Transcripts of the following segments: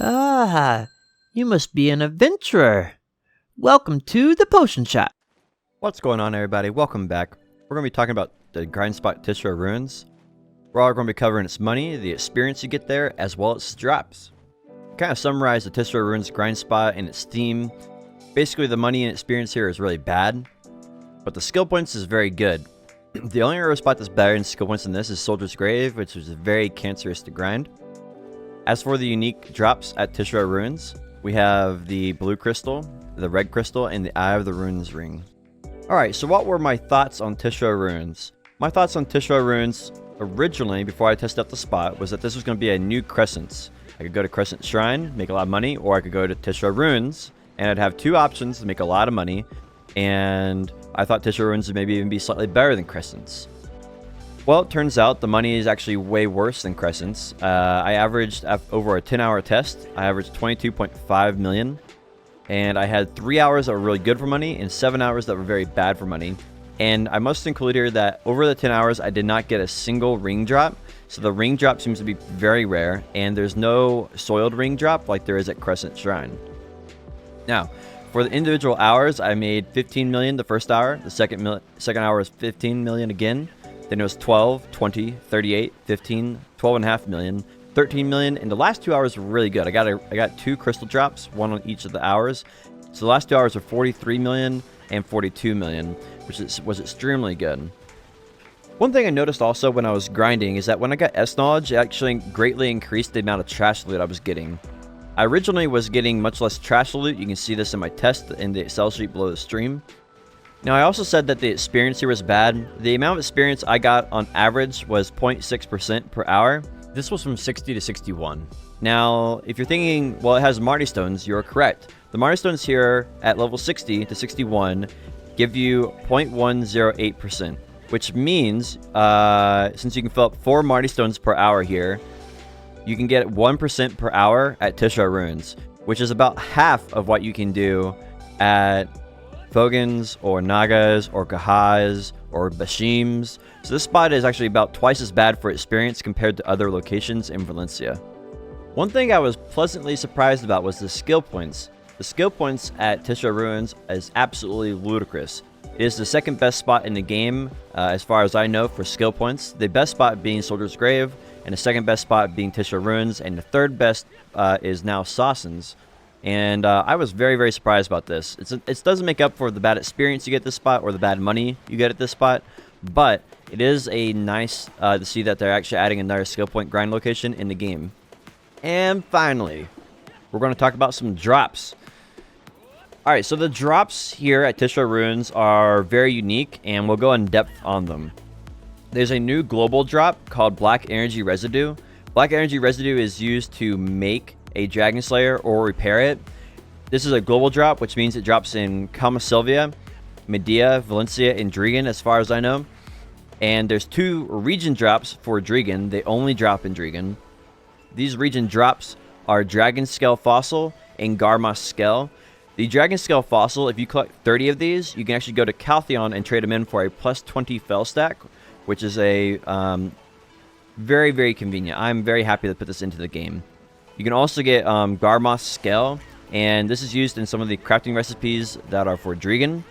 Ah, you must be an adventurer. Welcome to the Potion Shop. What's going on, everybody? Welcome back. We're going to be talking about the grind spot Tshira Ruins. We're all going to be covering its money, the experience you get there, as well as its drops. Kind of summarize the Tshira Ruins grind spot and its theme. Basically, the money and experience here is really bad, but the skill points is very good. The only hero spot that's better in skill points than this is Soldier's Grave, which is very cancerous to grind. As for the unique drops at Tshira Ruins, we have the blue crystal, the red crystal, and the Eye of the Ruins ring. Alright, so what were my thoughts on Tshira Ruins? My thoughts on Tshira Ruins originally, before I tested out the spot, was that this was going to be a new Crescent. I could go to Crescent Shrine, make a lot of money, or I could go to Tshira Ruins, and I'd have two options to make a lot of money, and I thought Tshira Ruins would maybe even be slightly better than Crescents. Well, it turns out the money is actually way worse than Crescents. I averaged, over a 10-hour test, I averaged 22.5 million. And I had 3 hours that were really good for money and 7 hours that were very bad for money. And I must include here that over the 10 hours, I did not get a single ring drop. So the ring drop seems to be very rare. And there's no soiled ring drop like there is at Crescent Shrine. Now, for the individual hours, I made 15 million the first hour. The second hour was 15 million again. Then it was 12, 20, 38, 15, 12.5 million, 13 million, and the last 2 hours were really good. I got two crystal drops, one on each of the hours. So the last 2 hours were 43 million and 42 million, which was extremely good. One thing I noticed also when I was grinding is that when I got S knowledge, it actually greatly increased the amount of trash loot I was getting. I originally was getting much less trash loot. You can see this in my test in the Excel sheet below the stream. Now, I also said that the experience here was bad. The amount of experience I got on average was 0.6% per hour. This was from 60 to 61. Now, if you're thinking, well, it has Marty Stones, you're correct. The Marty Stones here at level 60 to 61 give you 0.108%, which means since you can fill up 4 Marty Stones per hour here, you can get 1% per hour at Tshira Ruins, which is about half of what you can do at Fogans or Nagas or Kahas or Bashims. So this spot is actually about twice as bad for experience compared to other locations in Valencia. One thing I was pleasantly surprised about was the skill points. The skill points at Tshira Ruins is absolutely ludicrous. It is the second best spot in the game as far as I know for skill points. The best spot being Soldier's Grave, and the second best spot being Tshira Ruins, and the third best is now Sawson's. And I was very, very surprised about this. It doesn't make up for the bad experience you get at this spot or the bad money you get at this spot, but it is a nice to see that they're actually adding another skill point grind location in the game. And finally, we're going to talk about some drops. Alright, so the drops here at Tshira Ruins are very unique, and we'll go in depth on them. There's a new global drop called Black Energy Residue. Black Energy Residue is used to make a Dragon Slayer or repair it. This is a global drop, which means it drops in Calma Sylvia, Medea, Valencia, and Drieghan, as far as I know. And there's 2 region drops for Drieghan. They only drop in Drieghan. These region drops are Dragon Scale Fossil and Garmas Scale. The Dragon Scale Fossil, if you collect 30 of these, you can actually go to Caltheon and trade them in for a plus 20 fell stack, which is a very, very convenient. I'm very happy to put this into the game. You can also get Garmas Scale, and this is used in some of the crafting recipes that are for Drieghan.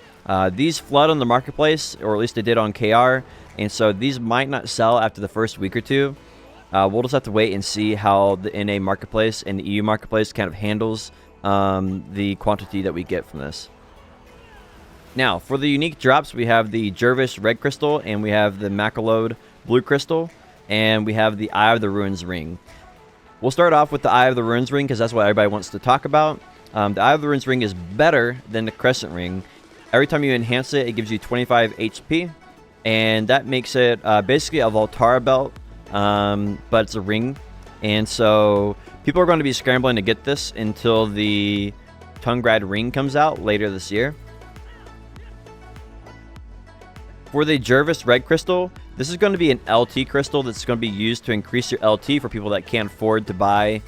These flood on the marketplace, or at least they did on KR, and so these might not sell after the first week or two. We'll just have to wait and see how the NA marketplace and the EU marketplace kind of handles the quantity that we get from this. Now, for the unique drops, we have the Jervis Red Crystal, and we have the Macalode Blue Crystal, and we have the Eye of the Ruins Ring. We'll start off with the Eye of the Ruins Ring because that's what everybody wants to talk about. The Eye of the Ruins Ring is better than the Crescent Ring. Every time you enhance it, it gives you 25 HP, and that makes it basically a Voltara belt, but it's a ring. And so people are going to be scrambling to get this until the Tungrad ring comes out later this year. For the Jervis Red Crystal, this is going to be an LT crystal that's going to be used to increase your LT for people that can't afford to buy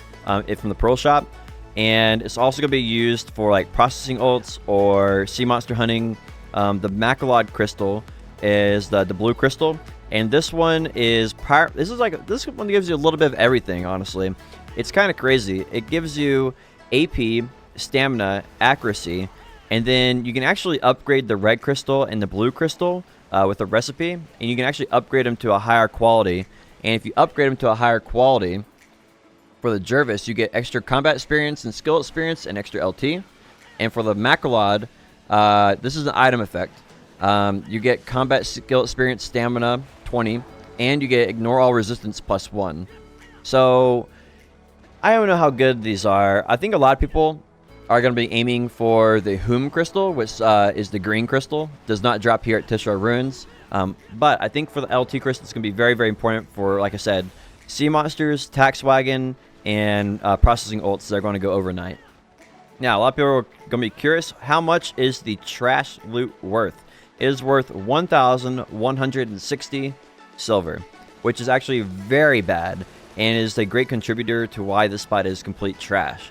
it from the Pearl Shop. And it's also going to be used for like processing ults or sea monster hunting. The Macalod crystal is the blue crystal, And this one is this one gives you a little bit of everything, honestly. It's kind of crazy. It gives you AP, stamina, accuracy, and then you can actually upgrade the red crystal and the blue crystal with a recipe, and you can actually upgrade them to a higher quality. And if you upgrade them to a higher quality, for the Jervis, you get extra combat experience and skill experience and extra LT. And for the Macrolod, this is an item effect. You get combat skill experience, stamina 20, and you get ignore all resistance +1. So I don't know how good these are. I think a lot of people are going to be aiming for the Hum crystal, which is the green crystal. Does not drop here at Tshira Ruins. But I think for the LT crystal, it's going to be very, very important for, like I said, sea monsters, tax wagon, and processing ults that are going to go overnight. Now, a lot of people are going to be curious, how much is the trash loot worth? It is worth 1,160 silver, which is actually very bad and is a great contributor to why this spot is complete trash.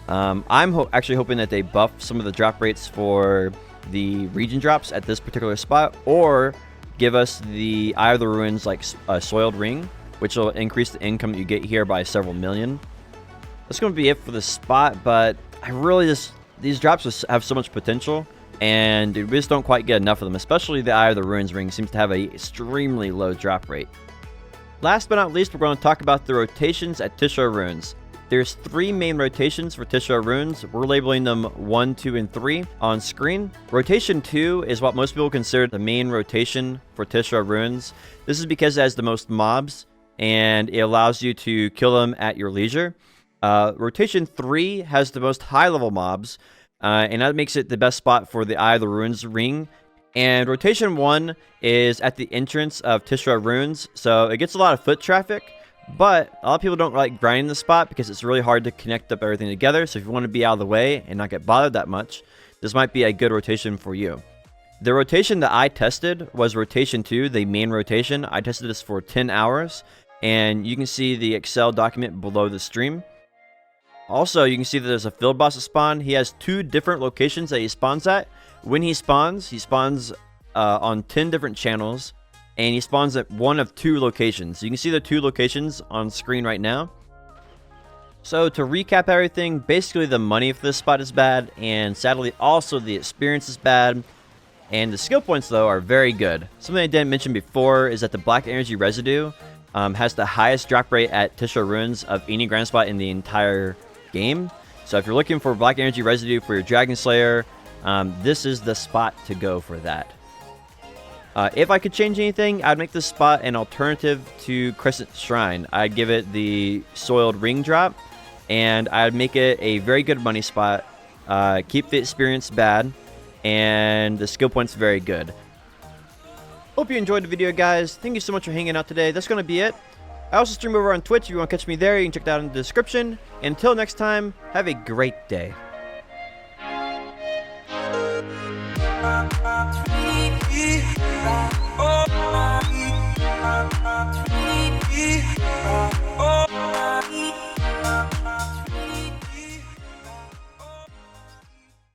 I'm actually hoping that they buff some of the drop rates for the region drops at this particular spot, or give us the Eye of the Ruins like a soiled ring, which will increase the income that you get here by several million. That's going to be it for the spot, but I really these drops just have so much potential, and we just don't quite get enough of them, especially the Eye of the Ruins ring seems to have an extremely low drop rate. Last but not least, we're going to talk about the rotations at Tshira Ruins. There's 3 main rotations for Tshira Ruins. We're labeling them 1, 2, and 3 on screen. Rotation 2 is what most people consider the main rotation for Tshira Ruins. This is because it has the most mobs, and it allows you to kill them at your leisure. Rotation 3 has the most high-level mobs, and that makes it the best spot for the Eye of the Ruins ring. And Rotation 1 is at the entrance of Tshira Ruins, so it gets a lot of foot traffic. But a lot of people don't like grinding the spot because it's really hard to connect up everything together. So if you want to be out of the way and not get bothered that much, this might be a good rotation for you. The rotation that I tested was Rotation 2, the main rotation. I tested this for 10 hours, and you can see the Excel document below the stream. Also, you can see that there's a field boss that spawn. He has 2 different locations that he spawns at. When he spawns on 10 different channels, and he spawns at one of 2 locations. You can see the 2 locations on screen right now. So to recap everything, basically the money for this spot is bad, and sadly also the experience is bad. And the skill points though are very good. Something I didn't mention before is that the Black Energy Residue has the highest drop rate at Tshira Ruins of any grind spot in the entire game. So if you're looking for Black Energy Residue for your Dragon Slayer, this is the spot to go for that. If I could change anything, I'd make this spot an alternative to Crescent Shrine. I'd give it the soiled ring drop, and I'd make it a very good money spot. Keep the experience bad, and the skill points very good. Hope you enjoyed the video, guys. Thank you so much for hanging out today. That's going to be it. I also stream over on Twitch. If you want to catch me there, you can check that out in the description. Until next time, have a great day. Oh,